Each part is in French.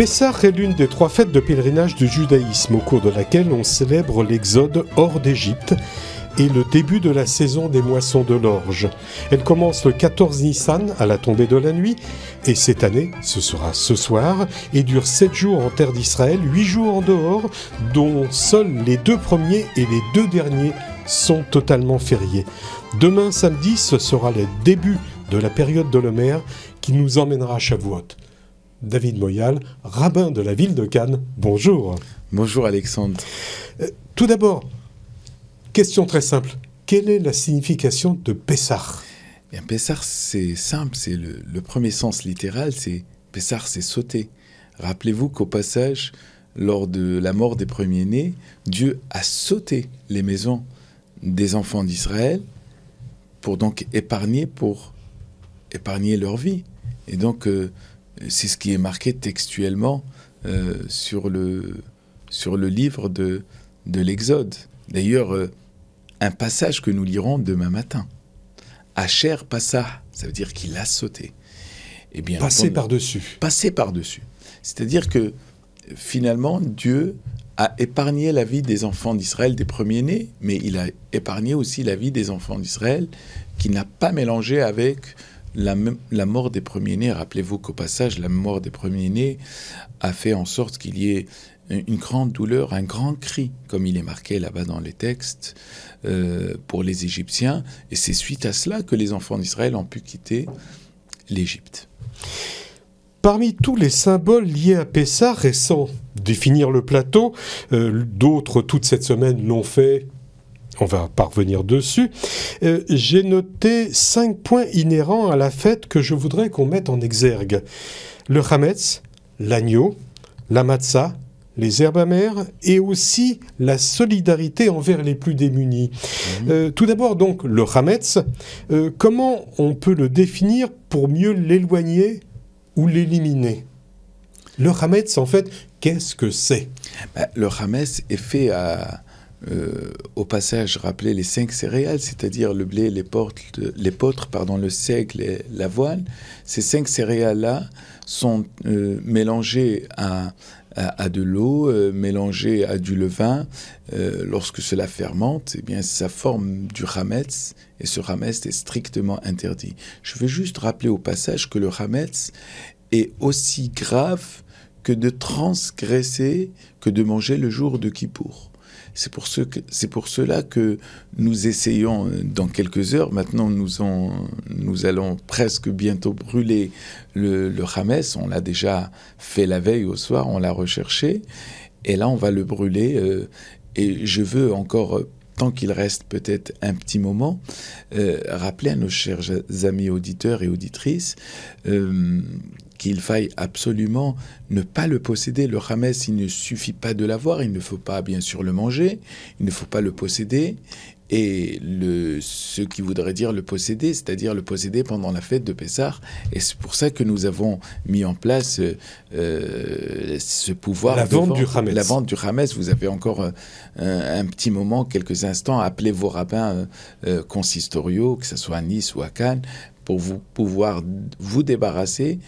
Pessah est l'une des 3 fêtes de pèlerinage du judaïsme, au cours de laquelle on célèbre l'exode hors d'Égypte et le début de la saison des moissons de l'orge. Elle commence le 14 Nissan à la tombée de la nuit, et cette année, ce sera ce soir, et dure 7 jours en terre d'Israël, 8 jours en dehors, dont seuls les 2 premiers et les 2 derniers sont totalement fériés. Demain samedi, ce sera le début de la période de l'Homer qui nous emmènera à Shavuot. David Moyal, rabbin de la ville de Cannes, bonjour. Bonjour Alexandre. Tout d'abord, question très simple. Quelle est la signification de Pessah ? Bien, Pessah, c'est simple, c'est le premier sens littéral, c'est Pessah, c'est sauter. Rappelez-vous qu'au passage, lors de la mort des premiers-nés, Dieu a sauté les maisons des enfants d'Israël pour donc épargner leur vie. Et donc, c'est ce qui est marqué textuellement sur le livre de l'Exode. D'ailleurs, un passage que nous lirons demain matin. Asher Passa, ça veut dire qu'il a sauté. Et bien passer par-dessus. Passer par-dessus. C'est-à-dire que finalement, Dieu a épargné la vie des enfants d'Israël, des premiers-nés, mais il a épargné aussi la vie des enfants d'Israël qui n'a pas mélangé avec la mort des premiers-nés. Rappelez-vous qu'au passage, la mort des premiers-nés a fait en sorte qu'il y ait une grande douleur, un grand cri, comme il est marqué là-bas dans les textes, pour les Égyptiens. Et c'est suite à cela que les enfants d'Israël ont pu quitter l'Égypte. Parmi tous les symboles liés à Pessah, et sans définir le plateau, d'autres toute cette semaine l'ont fait, on va parvenir dessus, j'ai noté 5 points inhérents à la fête que je voudrais qu'on mette en exergue. Le chametz, l'agneau, la matzah, les herbes amères et aussi la solidarité envers les plus démunis. Tout d'abord donc le chametz, comment on peut le définir pour mieux l'éloigner ou l'éliminer ? Le chametz, en fait, qu'est-ce que c'est ? Le chametz est fait au passage, rappelez les 5 céréales, c'est-à-dire le blé, l'épeautre, le seigle et l'avoine. Ces 5 céréales-là sont mélangées à de l'eau, mélangées à du levain. Lorsque cela fermente, eh bien, ça forme du chametz, et ce chametz est strictement interdit. Je veux juste rappeler au passage que le chametz est aussi grave que de transgresser, que de manger le jour de Kippour. C'est pour cela que nous essayons, dans quelques heures, maintenant nous allons presque bientôt brûler le chametz. On l'a déjà fait la veille au soir, on l'a recherché, et là on va le brûler. Et je veux encore, tant qu'il reste peut-être un petit moment, rappeler à nos chers amis auditeurs et auditrices qu'il faille absolument ne pas le posséder. Le chametz, il ne suffit pas de l'avoir, il ne faut pas bien sûr le manger, il ne faut pas le posséder. Et ce qui voudrait dire le posséder, c'est-à-dire le posséder pendant la fête de Pessah. Et c'est pour ça que nous avons mis en place ce pouvoir. La vente du chametz. La vente du chametz. Vous avez encore un petit moment, quelques instants, à appeler vos rabbins consistoriaux, que ce soit à Nice ou à Cannes, pour vous pouvoir vous débarrasser,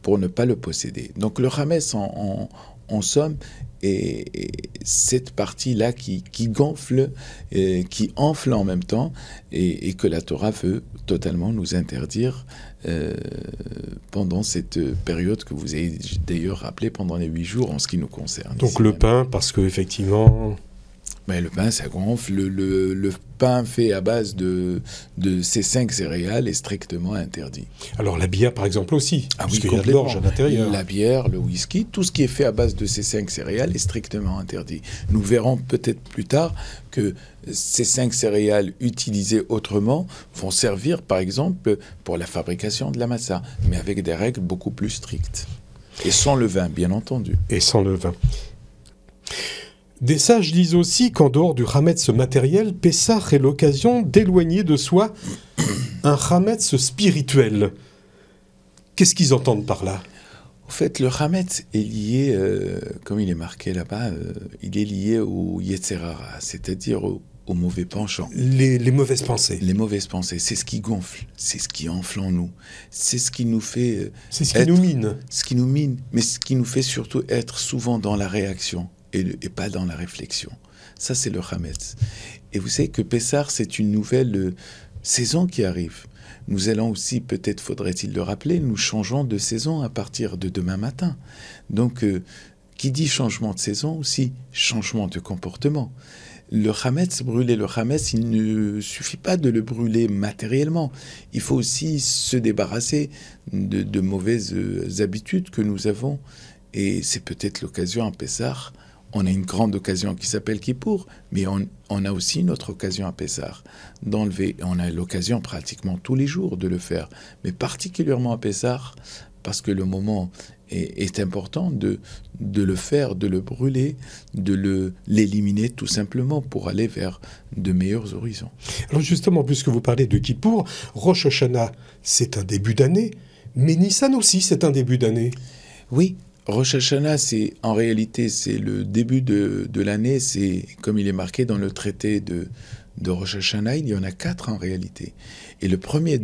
pour ne pas le posséder. Donc le chametz, en somme, et cette partie-là qui gonfle, qui enfle en même temps, et que la Torah veut totalement nous interdire pendant cette période que vous avez d'ailleurs rappelée pendant les 8 jours en ce qui nous concerne. Donc le pain, parce qu'effectivement... Mais le pain, ça gonfle. Le pain fait à base de ces 5 céréales est strictement interdit. Alors la bière, par exemple, aussi, parce qu'il y a de l'orge à l'intérieur. La bière, le whisky, tout ce qui est fait à base de ces 5 céréales est strictement interdit. Nous verrons peut-être plus tard que ces 5 céréales utilisées autrement vont servir, par exemple, pour la fabrication de la matzah, mais avec des règles beaucoup plus strictes. Et sans levain, bien entendu. Et sans levain. Des sages disent aussi qu'en dehors du chametz matériel, Pessah est l'occasion d'éloigner de soi un chametz spirituel. Qu'est-ce qu'ils entendent par là ? En fait, le chametz est lié, comme il est marqué là-bas, il est lié au Yetzer Hara, c'est-à-dire aux mauvais penchants. Les mauvaises pensées. Les mauvaises pensées, c'est ce qui gonfle, c'est ce qui enfle en nous, c'est ce qui nous fait... C'est ce qui nous mine. Ce qui nous mine, mais ce qui nous fait surtout être souvent dans la réaction et pas dans la réflexion. Ça, c'est le Hametz. Et vous savez que Pessah, c'est une nouvelle saison qui arrive. Nous allons aussi, peut-être faudrait-il le rappeler, nous changeons de saison à partir de demain matin. Donc, qui dit changement de saison aussi, changement de comportement. Le Hametz, brûler le Hametz, il ne suffit pas de le brûler matériellement. Il faut aussi se débarrasser de mauvaises habitudes que nous avons. Et c'est peut-être l'occasion à Pessah. On a une grande occasion qui s'appelle Kippour, mais on a aussi une autre occasion à Pessah d'enlever. On a l'occasion pratiquement tous les jours de le faire, mais particulièrement à Pessah, parce que le moment est important de le faire, de le brûler, de l'éliminer tout simplement pour aller vers de meilleurs horizons. Alors justement, puisque vous parlez de Kippour, Rosh Hashanah, c'est un début d'année, mais Nissan aussi, c'est un début d'année. Oui, Rosh Hashanah, en réalité, c'est le début de l'année, c'est comme il est marqué dans le traité de Rosh Hashanah, il y en a 4 en réalité. Et le premier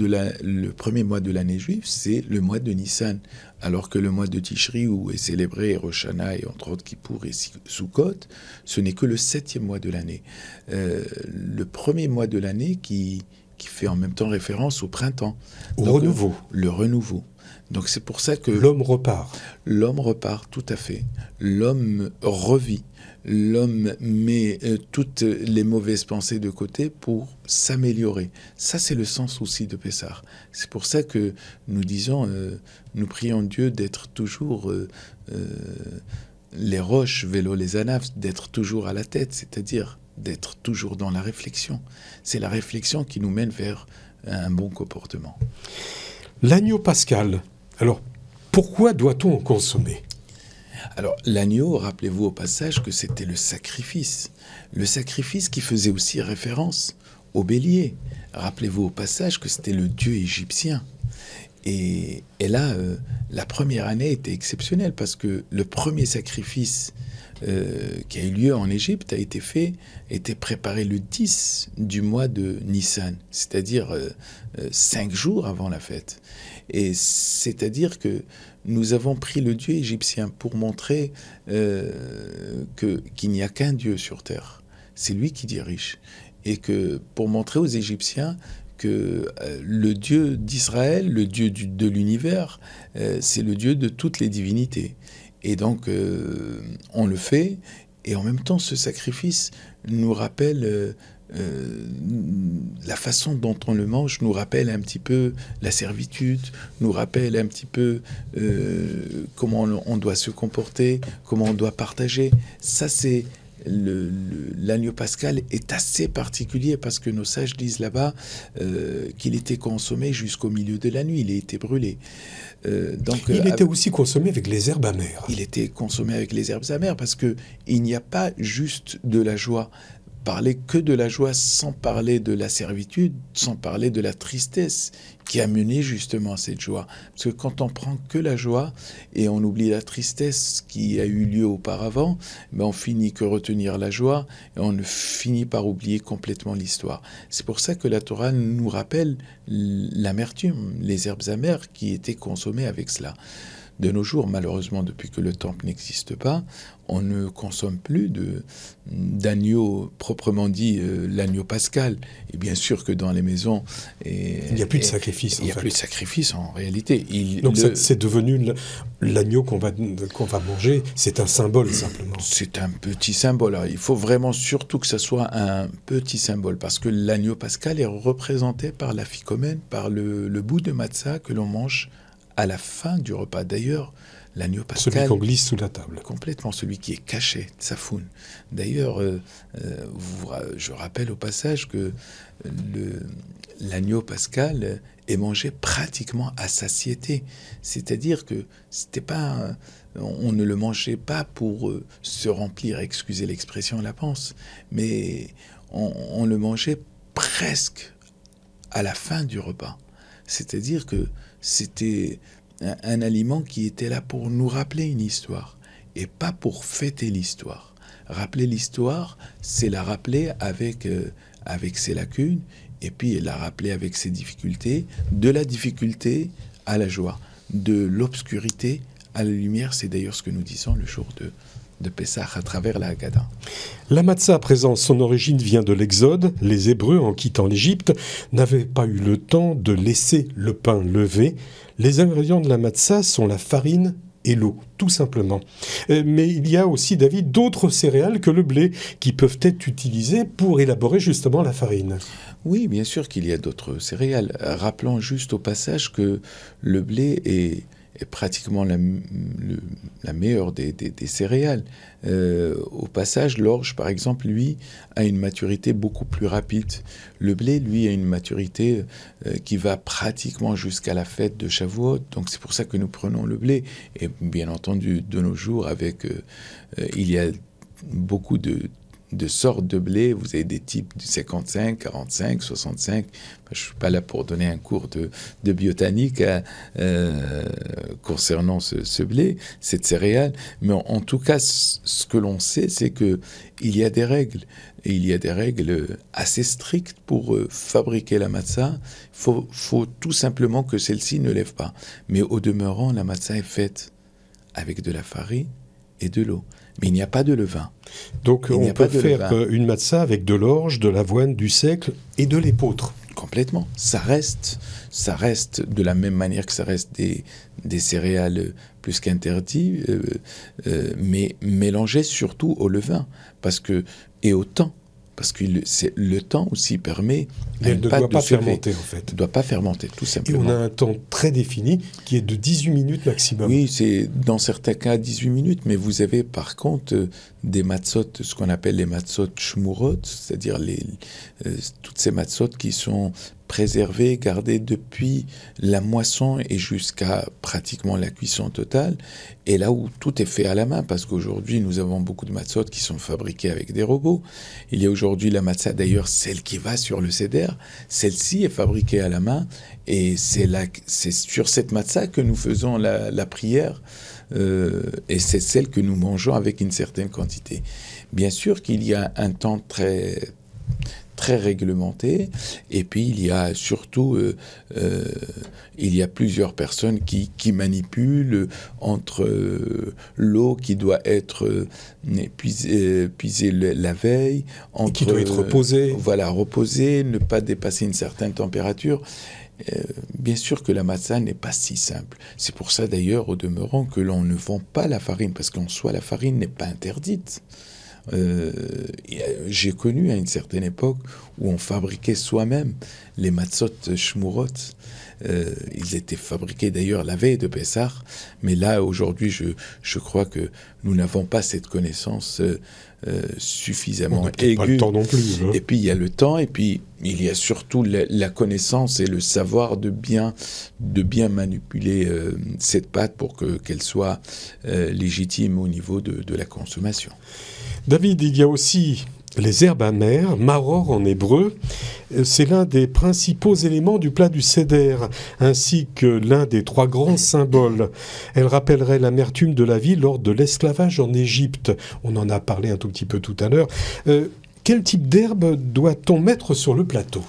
mois de l'année juive, c'est le mois de Nissan, alors que le mois de Tishri, où est célébré Rosh Hashanah et entre autres Kippour et Sukkot, ce n'est que le 7e mois de l'année. Le premier mois de l'année qui fait en même temps référence au printemps. Renouveau. Le renouveau. Donc c'est pour ça que... L'homme repart. L'homme repart, tout à fait. L'homme revit. L'homme met toutes les mauvaises pensées de côté pour s'améliorer. Ça, c'est le sens aussi de Pessah. C'est pour ça que nous disons, nous prions Dieu d'être toujours les roches, vélo les anaphes, d'être toujours à la tête, c'est-à-dire d'être toujours dans la réflexion. C'est la réflexion qui nous mène vers un bon comportement. L'agneau pascal. Alors, pourquoi doit-on en consommer ? Alors, l'agneau, rappelez-vous au passage que c'était le sacrifice qui faisait aussi référence au bélier. Rappelez-vous au passage que c'était le dieu égyptien. Et là, la première année était exceptionnelle parce que le premier sacrifice qui a eu lieu en Égypte était préparé le 10 du mois de Nissan, c'est-à-dire 5 jours avant la fête. Et c'est-à-dire que nous avons pris le dieu égyptien pour montrer qu'il n'y a qu'un dieu sur terre. C'est lui qui dirige. Et que pour montrer aux Égyptiens que le Dieu d'Israël, le Dieu de l'univers, c'est le Dieu de toutes les divinités. Et donc, on le fait, et en même temps, ce sacrifice nous rappelle la façon dont on le mange, nous rappelle un petit peu la servitude, nous rappelle un petit peu comment on doit se comporter, comment on doit partager. Ça, c'est... L'agneau pascal est assez particulier parce que nos sages disent là-bas qu'il était consommé jusqu'au milieu de la nuit, il a été brûlé. Il était aussi consommé avec les herbes amères. Il était consommé avec les herbes amères parce qu'il n'y a pas juste de la joie. Parler que de la joie sans parler de la servitude, sans parler de la tristesse qui a mené justement à cette joie. Parce que quand on prend que la joie et on oublie la tristesse qui a eu lieu auparavant, ben on finit que retenir la joie et on finit par oublier complètement l'histoire. C'est pour ça que la Torah nous rappelle l'amertume, les herbes amères qui étaient consommées avec cela. De nos jours, malheureusement, depuis que le temple n'existe pas, on ne consomme plus d'agneau, proprement dit, l'agneau pascal. Et bien sûr que dans les maisons... il n'y a plus de sacrifice, Il n'y a plus de sacrifice, en réalité. Donc c'est devenu l'agneau qu'on va manger, c'est un symbole, simplement. C'est un petit symbole. Alors, il faut vraiment surtout que ce soit un petit symbole, parce que l'agneau pascal est représenté par la ficomène, par le bout de matzah que l'on mange à la fin du repas. D'ailleurs, l'agneau pascal... Celui qu'on glisse sous la table. Complètement, celui qui est caché, tsafoun. D'ailleurs, je rappelle au passage que l'agneau pascal est mangé pratiquement à satiété. C'est-à-dire que c'était pas... on ne le mangeait pas pour se remplir, excusez l'expression, la panse, mais on le mangeait presque à la fin du repas. C'est-à-dire que c'était un aliment qui était là pour nous rappeler une histoire et pas pour fêter l'histoire. Rappeler l'histoire, c'est la rappeler avec ses lacunes, et puis la rappeler avec ses difficultés, de la difficulté à la joie, de l'obscurité à la lumière. C'est d'ailleurs ce que nous disons le jour de Pessah à travers la Haggadah. La matzah, à présent, son origine vient de l'Exode. Les Hébreux, en quittant l'Égypte, n'avaient pas eu le temps de laisser le pain levé. Les ingrédients de la matzah sont la farine et l'eau, tout simplement. Mais il y a aussi, David, d'autres céréales que le blé qui peuvent être utilisées pour élaborer justement la farine. Oui, bien sûr qu'il y a d'autres céréales. Rappelons juste au passage que le blé est pratiquement la meilleure des céréales. Au passage, l'orge, par exemple, lui, a une maturité beaucoup plus rapide. Le blé, lui, a une maturité qui va pratiquement jusqu'à la fête de Shavuot. Donc c'est pour ça que nous prenons le blé. Et bien entendu, de nos jours, il y a beaucoup de sortes de blé. Vous avez des types de 55, 45, 65. Je ne suis pas là pour donner un cours de botanique concernant ce blé, cette céréale. Mais en tout cas, ce que l'on sait, c'est qu'il y a des règles. Et il y a des règles assez strictes pour fabriquer la matzah. Il faut tout simplement que celle-ci ne lève pas. Mais au demeurant, la matzah est faite avec de la farine et de l'eau. Mais il n'y a pas de levain. Donc on peut faire une matzah avec de l'orge, de l'avoine, du seigle et de l'épeautre. Complètement. Ça reste de la même manière que ça reste des céréales plus qu'interdites, mais mélangées surtout au levain et au temps. Parce que le temps aussi permet à une pâte de ne doit pas fermenter, en fait. Ne doit pas fermenter, tout simplement. Et on a un temps très défini qui est de 18 minutes maximum. Oui, c'est dans certains cas 18 minutes, mais vous avez par contre des matzot, ce qu'on appelle les matzot shmurot, c'est-à-dire toutes ces matzot qui sont préservées, gardées depuis la moisson et jusqu'à pratiquement la cuisson totale, et là où tout est fait à la main, parce qu'aujourd'hui nous avons beaucoup de matzot qui sont fabriqués avec des robots. Il y a aujourd'hui la matzah, d'ailleurs celle qui va sur le seder, celle-ci est fabriquée à la main, et c'est sur cette matzah que nous faisons la prière, et c'est celle que nous mangeons avec une certaine quantité. Bien sûr qu'il y a un temps très réglementé, et puis il y a surtout il y a plusieurs personnes qui manipulent entre l'eau qui doit être puisée la veille, et qui doit être reposée. Voilà, reposée, ne pas dépasser une certaine température. Bien sûr que la matzah n'est pas si simple. C'est pour ça d'ailleurs, au demeurant, que l'on ne vend pas la farine, parce qu'en soi la farine n'est pas interdite. J'ai connu à une certaine époque où on fabriquait soi-même les matzot shmurot. Ils étaient fabriqués d'ailleurs la veille de Pessah, mais là aujourd'hui je crois que nous n'avons pas cette connaissance suffisamment aiguë. Pas le temps non plus. Hein. Et puis il y a le temps, et puis il y a surtout la connaissance et le savoir de bien manipuler cette pâte pour qu'elle soit légitime au niveau de la consommation. David, il y a aussi les herbes amères, maror en hébreu. C'est l'un des principaux éléments du plat du seder, ainsi que l'un des trois grands symboles. Elle rappellerait l'amertume de la vie lors de l'esclavage en Égypte. On en a parlé un tout petit peu tout à l'heure. Quel type d'herbe doit-on mettre sur le plateau ?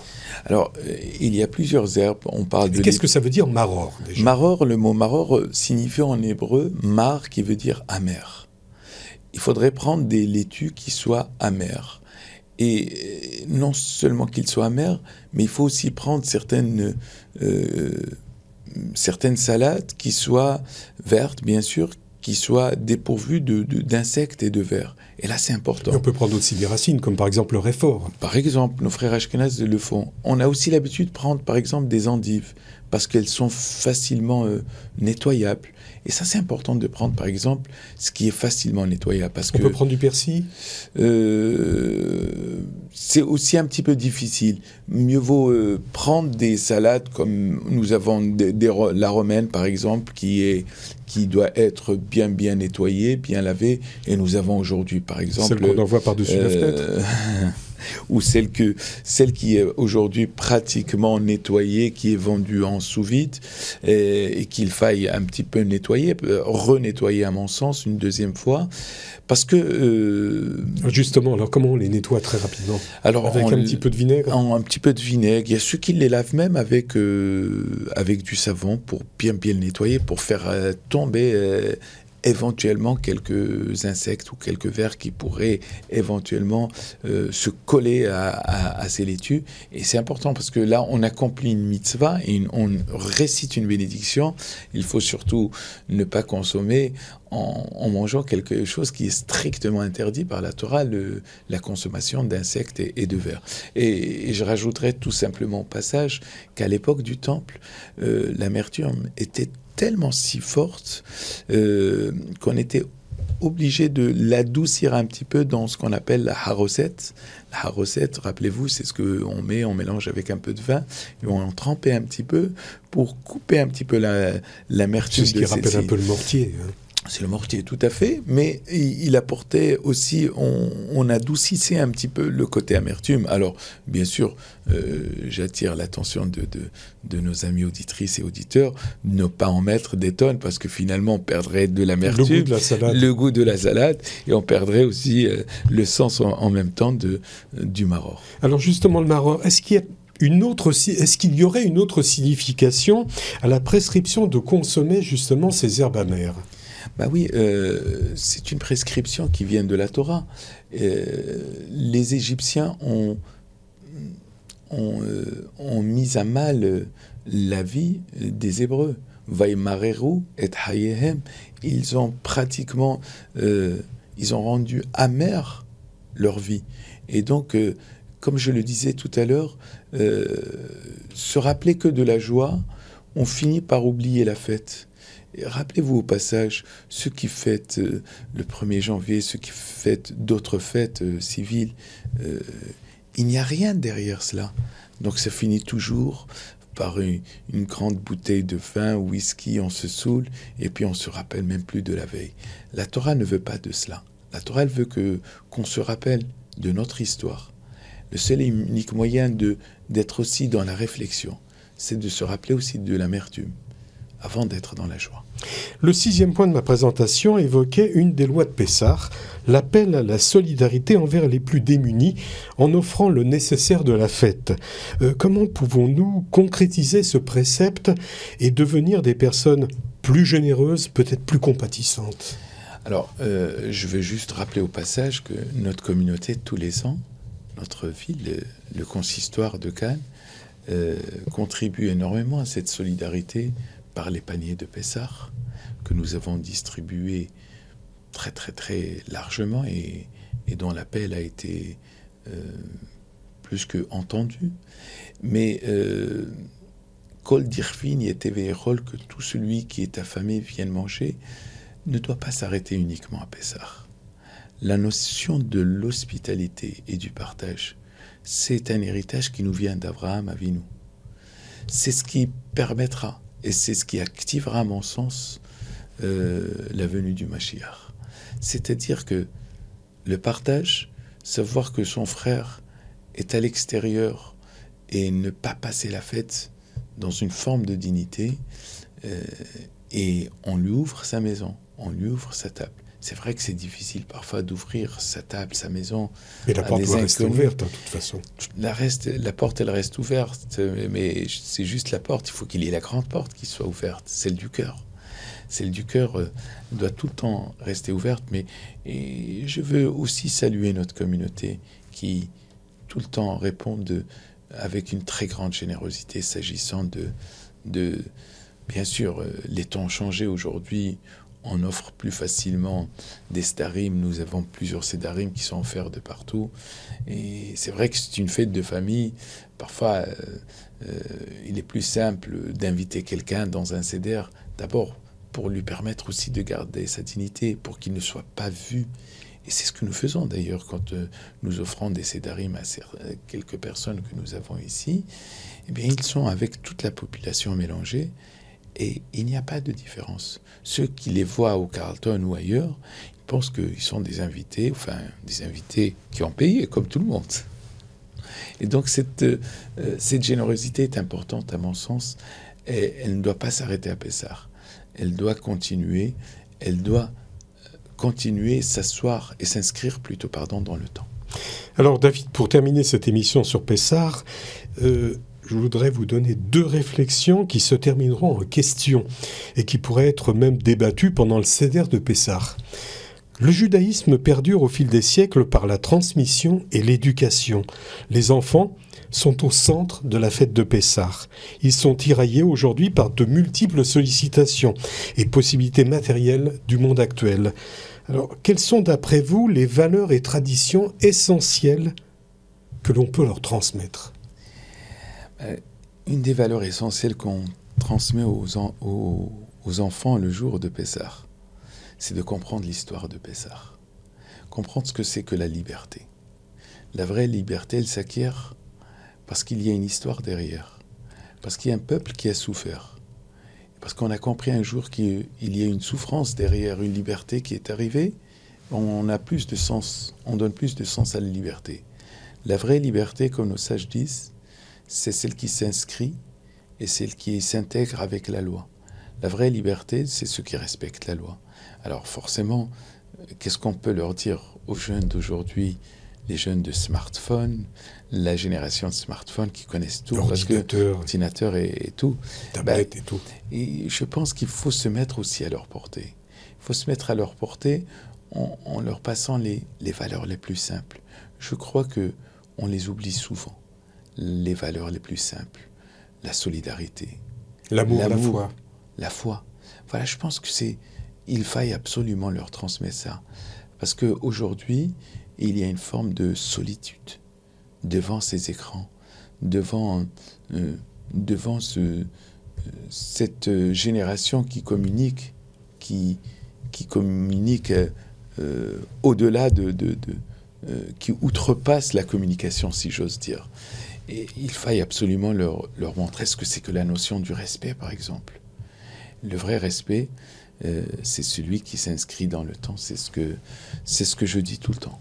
Alors, il y a plusieurs herbes. On parle de Qu'est-ce que ça veut dire maror déjà ? Maror, le mot maror signifie en hébreu mar, qui veut dire amer. Il faudrait prendre des laitues qui soient amères. Et non seulement qu'ils soient amers, mais il faut aussi prendre certaines salades qui soient vertes, bien sûr, qui soient dépourvues d'insectes et de vers. Et là, c'est important. Et on peut prendre aussi des racines, comme par exemple le réfort. Par exemple, nos frères Ashkenaz le font. On a aussi l'habitude de prendre, par exemple, des endives, parce qu'elles sont facilement nettoyables. Et ça, c'est important de prendre, par exemple, ce qui est facilement nettoyable. Parce on peut prendre du persil ? C'est aussi un petit peu difficile. Mieux vaut prendre des salades comme nous avons la romaine, par exemple, qui doit être bien nettoyée, bien lavée. Et nous avons aujourd'hui, par exemple... Celle qu'on envoie par-dessus la fenêtre. ou celle qui est aujourd'hui pratiquement nettoyée, qui est vendue en sous-vide, et qu'il faille un petit peu nettoyer, renettoyer à mon sens une deuxième fois, parce que... Justement, alors comment on les nettoie très rapidement? Alors, avec un petit peu de vinaigre? Un petit peu de vinaigre. Il y a ceux qui les lavent même avec du savon pour bien le nettoyer, pour faire tomber éventuellement quelques insectes ou quelques vers qui pourraient éventuellement se coller à ces laitues. Et c'est important parce que là, on accomplit une mitzvah et on récite une bénédiction. Il faut surtout ne pas consommer en mangeant quelque chose qui est strictement interdit par la Torah, la consommation d'insectes et de vers. Et je rajouterais tout simplement au passage qu'à l'époque du Temple, l'amertume était tellement si forte qu'on était obligé de l'adoucir un petit peu dans ce qu'on appelle la haroset. La haroset, rappelez-vous, c'est ce qu'on met, on mélange avec un peu de vin, et on en trempait un petit peu pour couper un petit peu l'amertume. C'est ce qui rappelle un peu le mortier. C'est le mortier, tout à fait, mais il apportait aussi, on adoucissait un petit peu le côté amertume. Alors, bien sûr, j'attire l'attention de nos amis auditrices et auditeurs, ne pas en mettre des tonnes, parce que finalement, on perdrait de l'amertume, le goût de la salade, et on perdrait aussi le sens en même temps du maror. Alors justement, le maror, est-ce qu'il y aurait une autre signification à la prescription de consommer justement ces herbes amères? Bah oui, c'est une prescription qui vient de la Torah. Les Égyptiens ont mis à mal la vie des Hébreux. Vaimareru et hayehem. Ils ont pratiquement, ils ont rendu amère leur vie. Et donc, comme je le disais tout à l'heure, se rappeler que de la joie, on finit par oublier la fête. Et rappelez-vous au passage, ceux qui fêtent le 1er janvier, ceux qui fêtent d'autres fêtes civiles, il n'y a rien derrière cela. Donc ça finit toujours par une grande bouteille de vin, whisky, on se saoule, et puis on se rappelle même plus de la veille. La Torah ne veut pas de cela. La Torah, elle veut qu'on se rappelle de notre histoire. Le seul et unique moyen d'être aussi dans la réflexion, c'est de se rappeler aussi de l'amertume, avant d'être dans la joie. Le 6e point de ma présentation évoquait une des lois de Pessah, l'appel à la solidarité envers les plus démunis en offrant le nécessaire de la fête. Comment pouvons-nous concrétiser ce précepte et devenir des personnes plus généreuses, peut-être plus compatissantes? Alors, je veux juste rappeler au passage que notre communauté, tous les ans, notre ville, le consistoire de Cannes, contribue énormément à cette solidarité par les paniers de Pessah que nous avons distribués très très très largement et dont l'appel a été plus que entendu. Mais Kol dirfin yeteve'echol, que tout celui qui est affamé vienne manger, ne doit pas s'arrêter uniquement à Pessah. La notion de l'hospitalité et du partage, c'est un héritage qui nous vient d'Abraham Avinu. C'est ce qui permettra et c'est ce qui activera, à mon sens, la venue du Mashiach. C'est-à-dire que le partage, savoir que son frère est à l'extérieur et ne pas passer la fête dans une forme de dignité, et on lui ouvre sa maison, on lui ouvre sa table. C'est vrai que c'est difficile parfois d'ouvrir sa table, sa maison. Et la porte doit rester ouverte, de toute façon. La porte, elle reste ouverte, mais c'est juste la porte. Il faut qu'il y ait la grande porte qui soit ouverte, celle du cœur. Celle du cœur doit tout le temps rester ouverte. Et je veux aussi saluer notre communauté qui, tout le temps, répond avec une très grande générosité s'agissant de bien sûr, les temps ont changé aujourd'hui. On offre plus facilement des sédarim. Nous avons plusieurs sédarim qui sont offerts de partout. Et c'est vrai que c'est une fête de famille. Parfois, il est plus simple d'inviter quelqu'un dans un séder, d'abord pour lui permettre aussi de garder sa dignité, pour qu'il ne soit pas vu. Et c'est ce que nous faisons d'ailleurs quand nous offrons des sédarim à quelques personnes que nous avons ici. Eh bien, ils sont avec toute la population mélangée. Et il n'y a pas de différence. Ceux qui les voient au Carlton ou ailleurs, ils pensent qu'ils sont des invités, enfin des invités qui ont payé, comme tout le monde. Et donc cette générosité est importante à mon sens, et elle ne doit pas s'arrêter à Pessah. Elle doit continuer, s'asseoir et s'inscrire plutôt, dans le temps. Alors David, pour terminer cette émission sur Pessah, je voudrais vous donner 2 réflexions qui se termineront en questions et qui pourraient être même débattues pendant le Seder de Pessah. Le judaïsme perdure au fil des siècles par la transmission et l'éducation. Les enfants sont au centre de la fête de Pessah. Ils sont tiraillés aujourd'hui par de multiples sollicitations et possibilités matérielles du monde actuel. Alors, quelles sont d'après vous les valeurs et traditions essentielles que l'on peut leur transmettre ? Une des valeurs essentielles qu'on transmet aux enfants le jour de Pessah, c'est de comprendre l'histoire de Pessah, comprendre ce que c'est que la liberté. La vraie liberté, elle s'acquiert parce qu'il y a une histoire derrière, parce qu'il y a un peuple qui a souffert, parce qu'on a compris un jour qu'il y a une souffrance derrière une liberté qui est arrivée. On a plus de sens, on donne plus de sens à la liberté. La vraie liberté, comme nos sages disent, c'est celle qui s'inscrit et celle qui s'intègre avec la loi. La vraie liberté, c'est ceux qui respectent la loi. Alors forcément, qu'est-ce qu'on peut leur dire aux jeunes d'aujourd'hui, les jeunes de smartphone, la génération de smartphone qui connaissent tout, ordinateur et tout, tablette et tout. Et je pense qu'il faut se mettre aussi à leur portée. Il faut se mettre à leur portée en leur passant les valeurs les plus simples. Je crois que on les oublie souvent. Les valeurs les plus simples, la solidarité, l'amour, la foi. Voilà, je pense il faille absolument leur transmettre ça. Parce qu'aujourd'hui, il y a une forme de solitude devant ces écrans, devant cette génération qui communique, qui communique au-delà qui outrepasse la communication, si j'ose dire. Et il faille absolument leur montrer ce que c'est que la notion du respect, par exemple. Le vrai respect, c'est celui qui s'inscrit dans le temps. C'est ce que je dis tout le temps.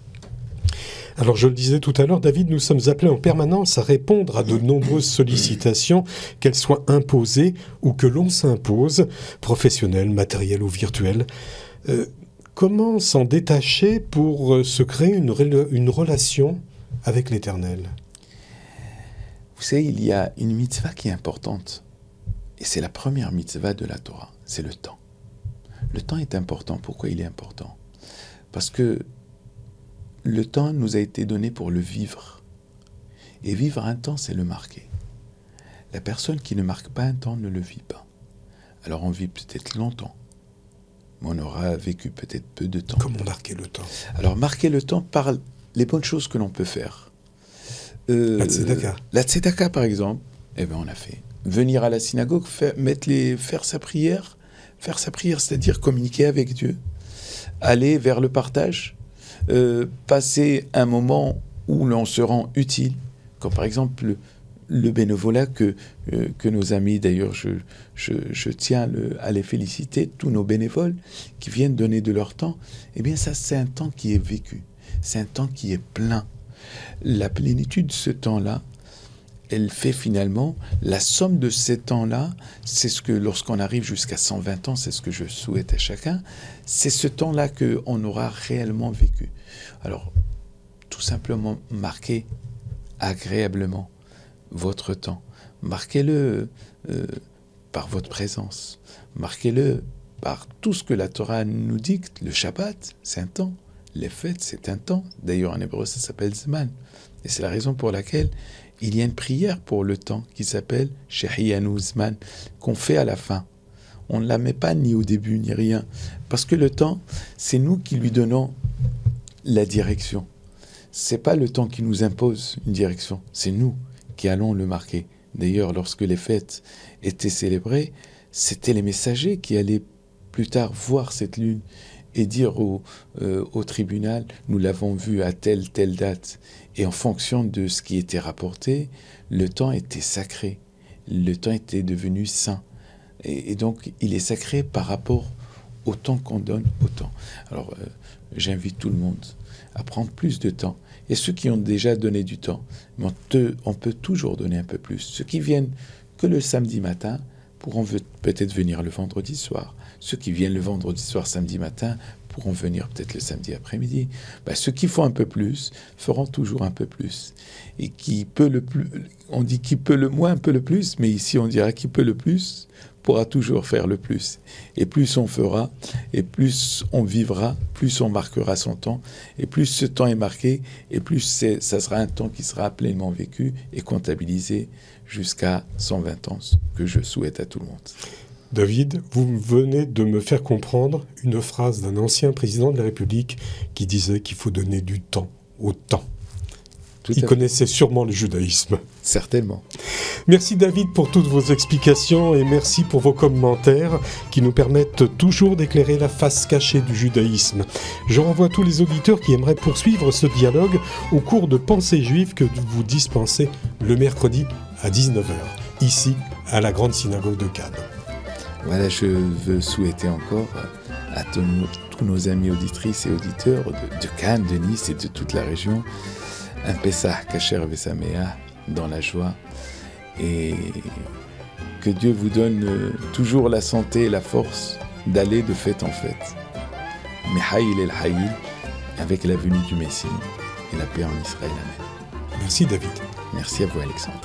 Alors je le disais tout à l'heure, David, nous sommes appelés en permanence à répondre à de nombreuses sollicitations, qu'elles soient imposées ou que l'on s'impose, professionnelles, matérielles ou virtuelles. Comment s'en détacher pour se créer une relation avec l'Éternel ? Vous savez, il y a une mitzvah qui est importante. Et c'est la première mitzvah de la Torah, c'est le temps. Le temps est important. Pourquoi il est important ? Parce que le temps nous a été donné pour le vivre. Et vivre un temps, c'est le marquer. La personne qui ne marque pas un temps ne le vit pas. Alors on vit peut-être longtemps, mais on aura vécu peut-être peu de temps. Comment marquer le temps ? Alors marquer le temps par les bonnes choses que l'on peut faire. La tzedaka. La tzedaka, par exemple, on a fait. Venir à la synagogue, faire sa prière, c'est-à-dire communiquer avec Dieu, aller vers le partage, passer un moment où l'on se rend utile, comme par exemple le bénévolat que nos amis, d'ailleurs, je tiens à les féliciter, tous nos bénévoles qui viennent donner de leur temps, ça, c'est un temps qui est vécu, c'est un temps qui est plein. La plénitude de ce temps-là, elle fait finalement la somme de ces temps-là. C'est ce que, lorsqu'on arrive jusqu'à 120 ans, c'est ce que je souhaite à chacun, c'est ce temps-là qu'on aura réellement vécu. Alors, tout simplement, marquez agréablement votre temps. Marquez-le par votre présence. Marquez-le par tout ce que la Torah nous dicte. Le Shabbat, c'est un temps. Les fêtes, c'est un temps. D'ailleurs, en hébreu, ça s'appelle Zman. Et c'est la raison pour laquelle il y a une prière pour le temps qui s'appelle Shehiyanu Zman, qu'on fait à la fin. On ne la met pas ni au début, ni rien. Parce que le temps, c'est nous qui lui donnons la direction. C'est pas le temps qui nous impose une direction. C'est nous qui allons le marquer. D'ailleurs, lorsque les fêtes étaient célébrées, c'était les messagers qui allaient plus tard voir cette lune et dire au tribunal, nous l'avons vu à telle date. Et en fonction de ce qui était rapporté, le temps était sacré. Le temps était devenu saint. Et donc, il est sacré par rapport au temps qu'on donne au temps. Alors, j'invite tout le monde à prendre plus de temps et ceux qui ont déjà donné du temps. Mais on peut toujours donner un peu plus. Ceux qui viennent que le samedi matin pourront peut-être venir le vendredi soir. Ceux qui viennent le vendredi soir, samedi matin, pourront venir peut-être le samedi après-midi. Ceux qui font un peu plus feront toujours un peu plus. Et qui peut le plus, on dit qui peut le moins peut le plus, mais ici on dira qui peut le plus pourra toujours faire le plus. Et plus on fera, et plus on vivra, plus on marquera son temps, et plus ce temps est marqué, et plus ça sera un temps qui sera pleinement vécu et comptabilisé jusqu'à 120 ans, que je souhaite à tout le monde. David, vous venez de me faire comprendre une phrase d'un ancien président de la République qui disait qu'il faut donner du temps au temps. Il connaissait sûrement le judaïsme. Certainement. Merci David pour toutes vos explications et merci pour vos commentaires qui nous permettent toujours d'éclairer la face cachée du judaïsme. Je renvoie tous les auditeurs qui aimeraient poursuivre ce dialogue au cours de Pensées juives que vous dispensez le mercredi à 19h, ici à la Grande Synagogue de Cannes. Voilà, je veux souhaiter encore à tous nos amis auditrices et auditeurs de Cannes, de Nice et de toute la région, un Pessah Kasher Vesamea dans la joie, et que Dieu vous donne toujours la santé et la force d'aller de fête en fête. Mehaïl el Haïl, avec la venue du Messie et la paix en Israël. Amen. Merci David. Merci à vous Alexandre.